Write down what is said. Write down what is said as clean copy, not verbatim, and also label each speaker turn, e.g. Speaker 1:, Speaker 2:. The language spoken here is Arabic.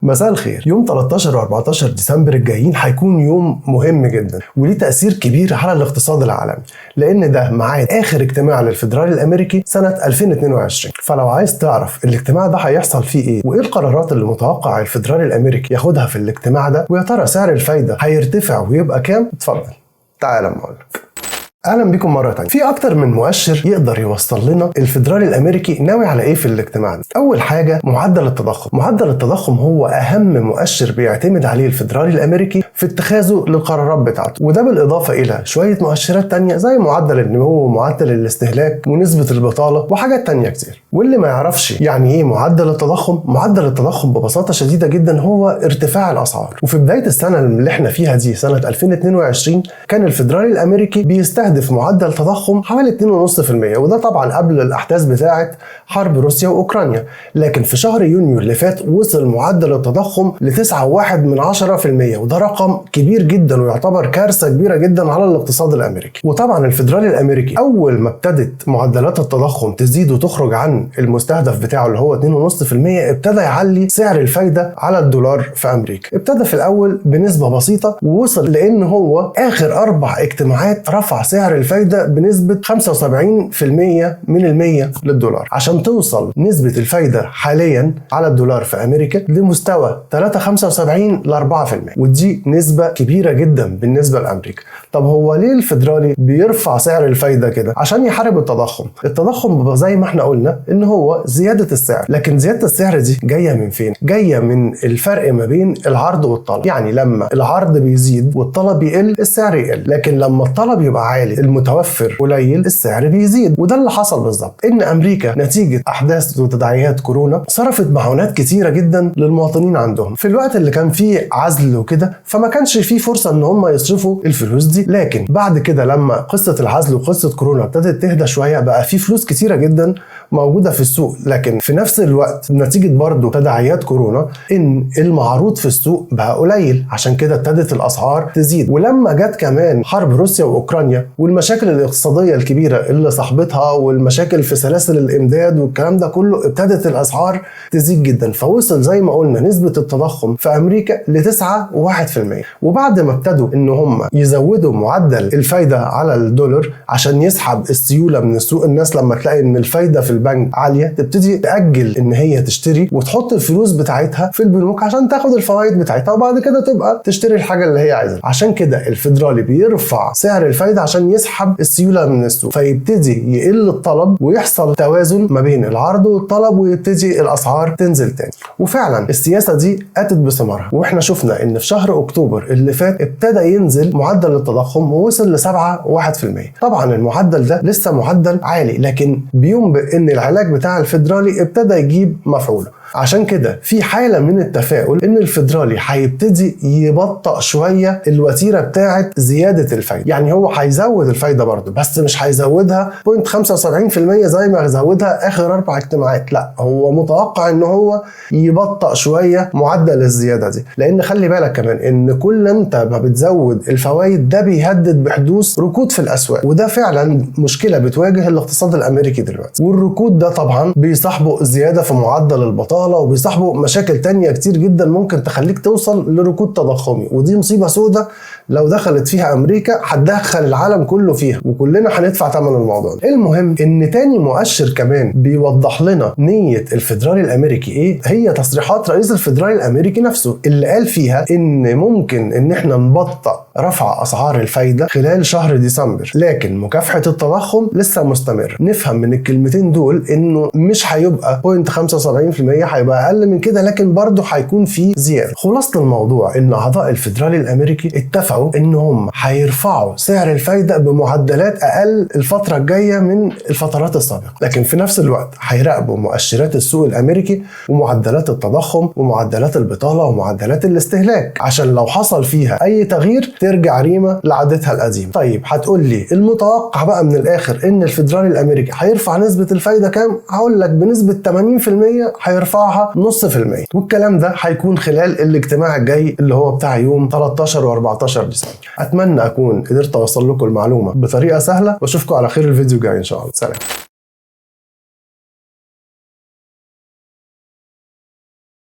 Speaker 1: مساء الخير. يوم 13 و14 ديسمبر الجايين هيكون يوم مهم جدا وليه تأثير كبير على الاقتصاد العالمي، لأن ده ميعاد آخر اجتماع للفيدرالي الأمريكي سنة 2022. فلو عايز تعرف الاجتماع ده هيحصل فيه إيه وإيه القرارات اللي متوقع الفيدرالي الأمريكي ياخدها في الاجتماع ده، ويا ترى سعر الفايدة هيرتفع ويبقى كام، اتفضل تعال أما أقولك. اهلا بكم مره تانية. في اكتر من مؤشر يقدر يوصل لنا الفيدرالي الامريكي ناوي على ايه في الاجتماع ده. اول حاجه معدل التضخم. معدل التضخم هو اهم مؤشر بيعتمد عليه الفيدرالي الامريكي في اتخاذه للقرارات بتاعته، وده بالاضافه الى شويه مؤشرات تانية زي معدل النمو ومعدل الاستهلاك ونسبه البطاله وحاجات تانية كتير. واللي ما يعرفش يعني ايه معدل التضخم، معدل التضخم ببساطه شديده جدا هو ارتفاع الاسعار. وفي بدايه السنه اللي احنا فيها دي سنه 2022 كان الفيدرالي الامريكي بيستهدف معدل تضخم حوالي 2.5%، وده طبعا قبل الاحداث بتاعه حرب روسيا واوكرانيا. لكن في شهر يونيو اللي فات وصل معدل التضخم ل 9.1%، وده رقم كبير جدا ويعتبر كارثه كبيره جدا على الاقتصاد الامريكي. وطبعا الفيدرالي الامريكي اول ما ابتدت معدلات التضخم تزيد وتخرج عن المستهدف بتاعه اللي هو 2.5%، ابتدى يعلي سعر الفايده على الدولار في امريكا. ابتدى في الاول بنسبه بسيطه ووصل لان هو اخر 4 اجتماعات رفع سعر الفايدة بنسبة 75% للدولار، عشان توصل نسبة الفايدة حاليا على الدولار في أمريكا لمستوى 3.75 ل 4%، ودي نسبة كبيرة جدا بالنسبة لأمريكا. طب هو ليه الفيدرالي بيرفع سعر الفايدة كده؟ عشان يحارب التضخم. التضخم زي ما احنا قلنا إن هو زيادة السعر، لكن زيادة السعر دي جاية من فين؟ جاية من الفرق ما بين العرض والطلب. يعني لما العرض بيزيد والطلب يقل السعر يقل، لكن لما الطلب يبقى عالي المتوفر قليل السعر بيزيد. وده اللي حصل بالظبط، ان امريكا نتيجه احداث وتداعيات كورونا صرفت معونات كتيره جدا للمواطنين عندهم في الوقت اللي كان فيه عزل وكده، فما كانش فيه فرصه ان هم يصرفوا الفلوس دي. لكن بعد كده لما قصه العزل وقصه كورونا ابتدت تهدى شويه بقى فيه فلوس كتيره جدا موجوده في السوق، لكن في نفس الوقت نتيجه برضو تداعيات كورونا ان المعروض في السوق بقى قليل، عشان كده ابتدت الاسعار تزيد. ولما جت كمان حرب روسيا واوكرانيا والمشاكل الاقتصاديه الكبيره اللي صاحبتها والمشاكل في سلاسل الامداد والكلام ده كله، ابتدت الاسعار تزيد جدا. فوصل زي ما قلنا نسبه التضخم في امريكا ل 9.1%. وبعد ما ابتدوا ان هم يزودوا معدل الفايده على الدولار عشان يسحب السيوله من السوق، الناس لما تلاقي ان الفايده في البنك عاليه تبتدي تاجل ان هي تشتري وتحط الفلوس بتاعتها في البنوك عشان تاخد الفوائد بتاعتها، وبعد كده تبقى تشتري الحاجه اللي هي عايزاها. عشان كده الفيدرالي بيرفع سعر الفايده عشان يسحب السيوله من السوق، فيبتدي يقل الطلب ويحصل توازن ما بين العرض والطلب ويبتدي الاسعار تنزل تاني. وفعلا السياسه دي اتت بثمارها، واحنا شفنا ان في شهر اكتوبر اللي فات ابتدى ينزل معدل التضخم ووصل ل 7.1%. طبعا المعدل ده لسه معدل عالي، لكن بينبئ ان العلاج بتاع الفيدرالي ابتدى يجيب مفعوله. عشان كده في حالة من التفاؤل ان الفيدرالي هيبتدي يبطأ شوية الوتيرة بتاعة زيادة الفايدة. يعني هو هيزود الفايدة برضه، بس مش هيزودها 0.75% زي ما زودها اخر 4 اجتماعات، لا هو متوقع ان هو يبطأ شوية معدل الزيادة دي. لان خلي بالك كمان ان كل انت ما بتزود الفوائد ده بيهدد بحدوث ركود في الاسواق، وده فعلا مشكلة بتواجه الاقتصاد الامريكي دلوقتي. والركود ده طبعا بيصاحبه زيادة في معدل البطالة وبيصاحبوا مشاكل تانية كتير جدا ممكن تخليك توصل لركود تضخمي، ودي مصيبة سودة لو دخلت فيها امريكا هتدخل العالم كله فيها وكلنا هندفع ثمن الموضوع ده. المهم ان تاني مؤشر كمان بيوضح لنا نية الفيدرالي الامريكي ايه، هي تصريحات رئيس الفيدرالي الامريكي نفسه اللي قال فيها ان ممكن ان احنا نبطأ رفع اسعار الفايدة خلال شهر ديسمبر، لكن مكافحة التضخم لسه مستمر. نفهم من الكلمتين دول انه مش هيبقى 0.75%، هيبقى اقل من كده، لكن برضه هيكون في زياده. خلاصه الموضوع ان اعضاء الفيدرالي الامريكي اتفقوا ان هم هيرفعوا سعر الفايده بمعدلات اقل الفتره الجايه من الفترات السابقه، لكن في نفس الوقت هيراقبوا مؤشرات السوق الامريكي ومعدلات التضخم ومعدلات البطاله ومعدلات الاستهلاك، عشان لو حصل فيها اي تغيير ترجع ريما لعادتها القديمه. طيب هتقول لي المتوقع بقى من الاخر ان الفيدرالي الامريكي هيرفع نسبه الفايده كام؟ هقول لك بنسبه 80% هيرفعها 0.5%، والكلام ده هيكون خلال الاجتماع الجاي اللي هو بتاع يوم 13 و14 ديسمبر. اتمنى اكون قدرت اوصل لكم المعلومه بطريقه سهله، واشوفكم على خير الفيديو الجاي ان شاء الله. سلام.